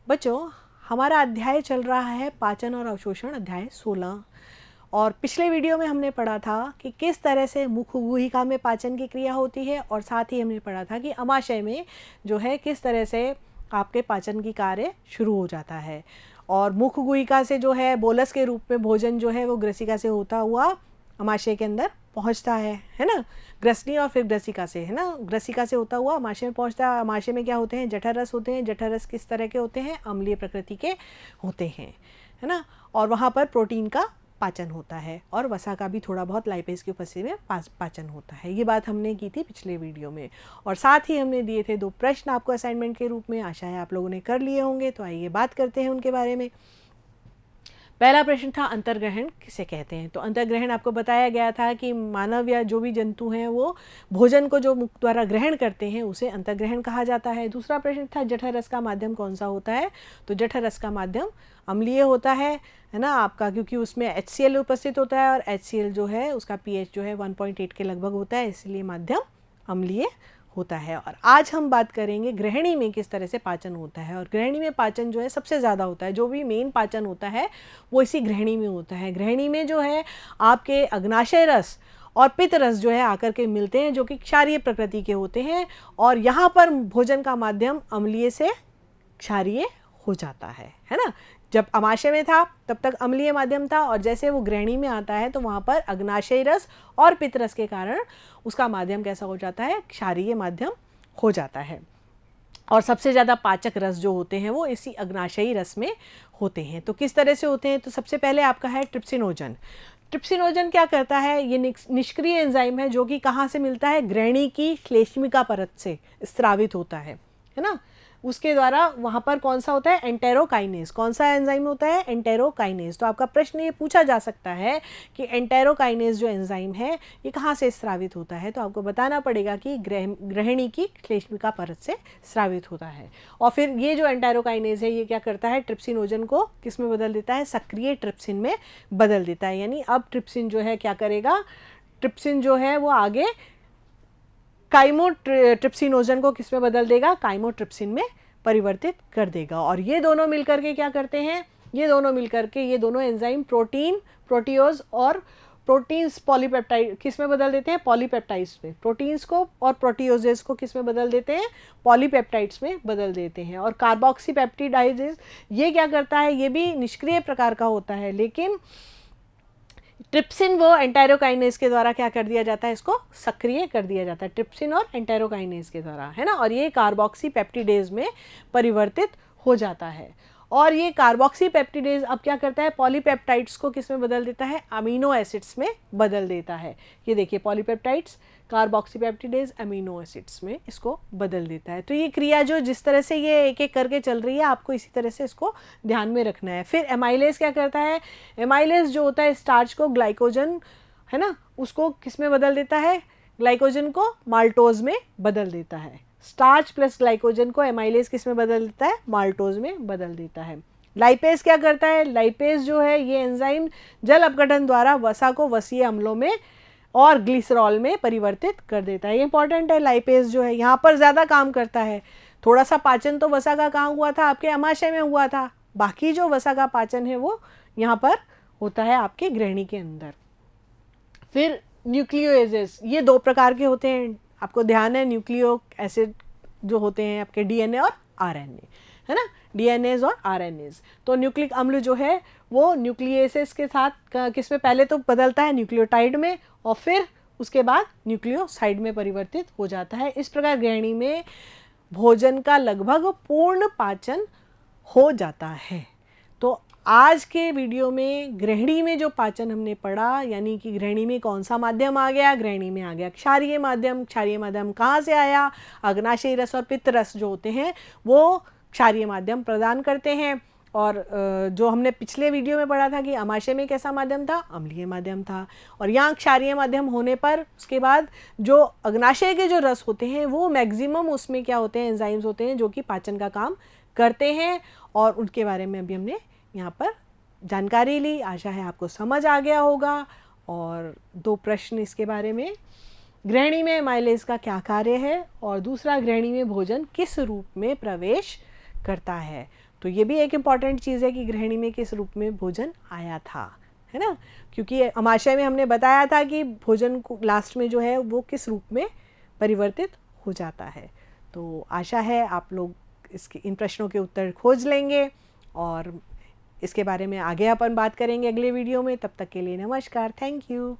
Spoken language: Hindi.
बच्चों, हमारा अध्याय चल रहा है पाचन और अवशोषण, अध्याय 16। और पिछले वीडियो में हमने पढ़ा था कि किस तरह से मुख गुहिका में पाचन की क्रिया होती है, और साथ ही हमने पढ़ा था कि अमाशय में जो है किस तरह से आपके पाचन की कार्य शुरू हो जाता है। और मुख गुहिका से जो है बोलस के रूप में भोजन जो है वो ग्रसिका से होता हुआ अमाशय के अंदर पहुंचता है ना। ग्रसनी और फिर ग्रसिका से, है ना, ग्रसिका से होता हुआ अमाशय में पहुंचता है। अमाशय में क्या होते हैं? जठररस होते हैं। जठररस किस तरह के होते हैं? अम्लीय प्रकृति के होते हैं, है ना। और वहाँ पर प्रोटीन का पाचन होता है और वसा का भी थोड़ा बहुत लाइपेज की उपस्थिति में पाचन होता है। ये बात हमने की थी पिछले वीडियो में। और साथ ही हमने दिए थे 2 प्रश्न आपको असाइनमेंट के रूप में। आशा है आप लोगों ने कर लिए होंगे, तो आइए बात करते हैं उनके बारे में। पहला प्रश्न था अंतर्ग्रहण किसे कहते हैं। तो अंतर्ग्रहण आपको बताया गया था कि मानव या जो भी जंतु हैं वो भोजन को जो मुख द्वारा ग्रहण करते हैं उसे अंतर्ग्रहण कहा जाता है। दूसरा प्रश्न था जठररस का माध्यम कौन सा होता है। तो जठररस का माध्यम अम्लीय होता है ना आपका, क्योंकि उसमें HCl उपस्थित होता है और HCl जो है उसका pH जो है 1.8 के लगभग होता है, इसलिए माध्यम अम्लीय होता है। और आज हम बात करेंगे ग्रहणी में किस तरह से पाचन होता है। और ग्रहणी में पाचन जो है सबसे ज़्यादा होता है, जो भी मेन पाचन होता है वो इसी ग्रहणी में होता है। ग्रहणी में जो है आपके अग्नाशय रस और पित्त रस जो है आकर के मिलते हैं, जो कि क्षारीय प्रकृति के होते हैं। और यहाँ पर भोजन का माध्यम अम्लीय से क्षारीय हो जाता है ना। जब अमाशय में था तब तक अम्लीय माध्यम था, और जैसे वो ग्रहणी में आता है तो वहाँ पर अग्नाशय रस और पित्त रस के कारण उसका माध्यम कैसा हो जाता है? क्षारीय माध्यम हो जाता है। और सबसे ज़्यादा पाचक रस जो होते हैं वो इसी अग्नाशयी रस में होते हैं। तो किस तरह से होते हैं? तो सबसे पहले आपका है ट्रिप्सिनोजन। ट्रिप्सिनोजन क्या करता है? ये निष्क्रिय एंजाइम है जो कि कहाँ से मिलता है? ग्रहणी की श्लेष्मिका परत से स्रावित होता है ना। उसके द्वारा वहाँ पर कौन सा होता है? एंटेरोकाइनेज। कौन सा एंजाइम होता है? एंटेरोकाइनेज। तो आपका प्रश्न ये पूछा जा सकता है कि एंटेरोकाइनेज जो एंजाइम है ये कहाँ से स्रावित होता है। तो आपको बताना पड़ेगा कि ग्रहणी की श्लेष्मिका परत से स्रावित होता है। और फिर ये जो एंटेरोकाइनेज है ये क्या करता है? ट्रिप्सिनोजन को किस में बदल देता है? सक्रिय ट्रिप्सिन में बदल देता है। यानी अब ट्रिप्सिन जो है क्या करेगा? ट्रिप्सिन जो है वो आगे काइमोट्रिप्सिनोजन को किस में बदल देगा? काइमोट्रिप्सिन में परिवर्तित कर देगा। और ये दोनों मिलकर के क्या करते हैं? ये दोनों एंजाइम प्रोटीन, प्रोटियोज और प्रोटीन्स पॉलीपेप्टाइड किस में बदल देते हैं? पॉलीपेप्टाइड्स में। प्रोटीन्स को और प्रोटियोजेस को किस में बदल देते हैं? पॉलीपेप्टाइड्स में बदल देते हैं। और कार्बोक्सीपेप्टिडाइजेस ये क्या करता है? ये भी निष्क्रिय प्रकार का होता है, लेकिन ट्रिप्सिन वो एंटेरोकाइनेज के द्वारा क्या कर दिया जाता है? इसको सक्रिय कर दिया जाता है, ट्रिप्सिन और एंटेरोकाइनेज के द्वारा, है ना। और ये कार्बोक्सीपेप्टिडेज में परिवर्तित हो जाता है। और ये कार्बोक्सीपेप्टिडेज अब क्या करता है? पॉलीपेप्टाइड्स को किस में बदल देता है? अमीनो एसिड्स में बदल देता है। ये देखिए, पॉलीपेप्टाइड्स, कार्बोक्सीपेप्टिडेज, अमीनो एसिड्स में इसको बदल देता है। तो ये क्रिया जो जिस तरह से ये एक एक करके चल रही है, आपको इसी तरह से इसको ध्यान में रखना है। फिर एमाइलेज क्या करता है? एमाइलेज जो होता है स्टार्च को ग्लाइकोजन, है ना, उसको किस में बदल देता है? ग्लाइकोजन को माल्टोज में बदल देता है। स्टार्च प्लस ग्लाइकोजन को एमाइलेज किस में बदल देता है? माल्टोज में बदल देता है। लाइपेज क्या करता है? लाइपेज जो है ये एंजाइम जल अपघटन द्वारा वसा को वसीय अम्लों में और ग्लिसरॉल में परिवर्तित कर देता है। ये इंपॉर्टेंट है। लाइपेज जो है यहाँ पर ज़्यादा काम करता है। थोड़ा सा पाचन तो वसा का कहाँ हुआ था? आपके अमाशय में हुआ था। बाकी जो वसा का पाचन है वो यहाँ पर होता है आपके ग्रहणी के अंदर। फिर न्यूक्लियोएजेस, ये 2 प्रकार के होते हैं, आपको ध्यान है। न्यूक्लियोक एसिड जो होते हैं आपके DNA और RNA, है ना, DNAs और RNAs। तो न्यूक्लिक अम्ल जो है वो न्यूक्लियेसेस के साथ किस में पहले तो बदलता है? न्यूक्लियोटाइड में, और फिर उसके बाद न्यूक्लियोसाइड में परिवर्तित हो जाता है। इस प्रकार ग्रहणी में भोजन का लगभग पूर्ण पाचन हो जाता है। तो आज के वीडियो में ग्रहणी में जो पाचन हमने पढ़ा, यानी कि ग्रहणी में कौन सा माध्यम आ गया? ग्रहणी में आ गया क्षारीय माध्यम। क्षारीय माध्यम कहाँ से आया? अग्नाशयी रस और पित्त रस जो होते हैं वो क्षारीय माध्यम प्रदान करते हैं। और जो हमने पिछले वीडियो में पढ़ा था कि अमाशय में कैसा माध्यम था? अम्लीय माध्यम था। और यहाँ क्षारीय माध्यम होने पर उसके बाद जो अग्नाशय के जो रस होते हैं वो मैक्सिमम उसमें क्या होते हैं? एंजाइम्स होते हैं जो कि पाचन का काम करते हैं। और उनके बारे में अभी हमने यहाँ पर जानकारी ली। आशा है आपको समझ आ गया होगा। और 2 प्रश्न इसके बारे में, ग्रहणी में एमाइलेज का क्या कार्य है, और दूसरा ग्रहणी में भोजन किस रूप में प्रवेश करता है। तो ये भी एक इम्पॉर्टेंट चीज़ है कि गृहिणी में किस रूप में भोजन आया था, है ना, क्योंकि अमाशय में हमने बताया था कि भोजन को लास्ट में जो है वो किस रूप में परिवर्तित हो जाता है। तो आशा है आप लोग इसके इन प्रश्नों के उत्तर खोज लेंगे और इसके बारे में आगे अपन बात करेंगे अगले वीडियो में। तब तक के लिए नमस्कार, थैंक यू।